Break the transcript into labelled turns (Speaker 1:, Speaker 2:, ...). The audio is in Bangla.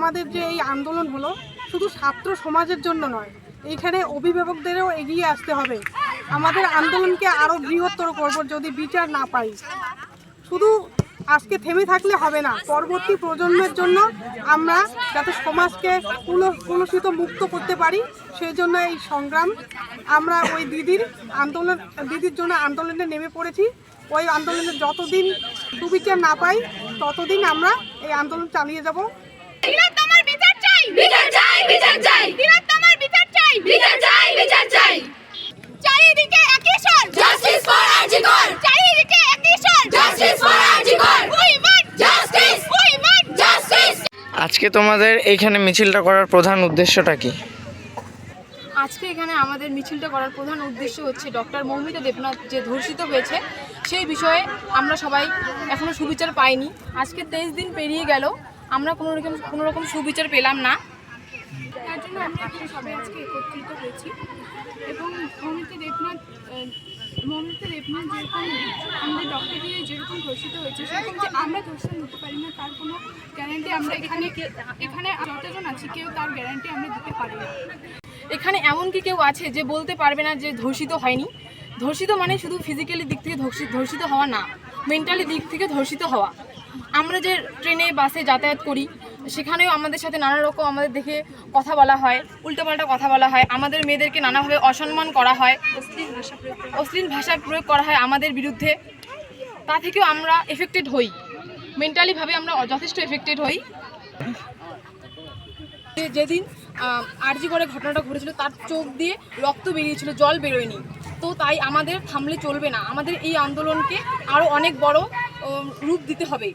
Speaker 1: আমাদের যে এই আন্দোলন হলো শুধু ছাত্র সমাজের জন্য নয়, এইখানে অভিভাবকদেরও এগিয়ে আসতে হবে। আমাদের আন্দোলনকে আরও বৃহত্তর করব যদি বিচার না পাই। শুধু আজকে থেমে থাকলে হবে না, পরবর্তী প্রজন্মের জন্য আমরা যাতে সমাজকে কলুষিত মুক্ত করতে পারি সেই জন্য এই সংগ্রাম। আমরা ওই দিদির জন্য আন্দোলনে নেমে পড়েছি। ওই আন্দোলনে যতদিন সুবিচার না পাই ততদিন আমরা এই আন্দোলন চালিয়ে যাব।
Speaker 2: আজকে তোমাদের এইখানে মিছিলটা করার প্রধান উদ্দেশ্যটা কি?
Speaker 3: আজকে এখানে আমাদের মিছিলটা করার প্রধান উদ্দেশ্য হচ্ছে ডক্টর মৌমিতা দেবনাথ যে ধর্ষিত হয়েছে সেই বিষয়ে আমরা সবাই এখনও সুবিচার পাইনি। আজকে 23 দিন পেরিয়ে গেল, আমরা কোনো রকম সুবিচার পেলাম না।
Speaker 4: তার জন্য আমরা এখানে সবাই আজকে একত্রিত হয়েছি এবং মৌমিতা দেবনাথ যেরকম আমাদের ডক্টর দিয়ে যেরকম ধর্ষিত হয়েছে সেরকম যে আমরা ধর্ষণ নিতে পারি না তার কোনো গ্যারান্টি আমরা এখানে যতজন আছি কেউ তার গ্যারান্টি আমরা দিতে পারি না।
Speaker 3: এখানে এমন কি কেউ আছে যে বলতে পারবে না যে ধর্ষিত হয়নি? ধর্ষিত মানে শুধু ফিজিক্যালি দিক থেকে ধর্ষিত হওয়া না, মেন্টালি দিক থেকে ধর্ষিত হওয়া। আমরা যে ট্রেনে বাসে যাতায়াত করি সেখানেও আমাদের সাথে নানা রকম আমাদের দেখে কথা বলা হয়, উল্টোপাল্টা কথা বলা হয়, আমাদের মেয়েদেরকে নানাভাবে অসম্মান করা হয়, অশ্লীল ভাষা প্রয়োগ করা হয় আমাদের বিরুদ্ধে। তা থেকেও আমরা এফেক্টেড হই, মেন্টালিভাবে আমরা যথেষ্ট এফেক্টেড হই। যেদিন আরজি করে ঘটনাটা ঘটেছিল তার চোখ দিয়ে রক্ত বেরিয়েছিল, জল বেরোয়নি। তো তাই আমাদের থামলে চলবে না, আমাদের এই আন্দোলনকে আরও অনেক বড় রূপ দিতে হবে।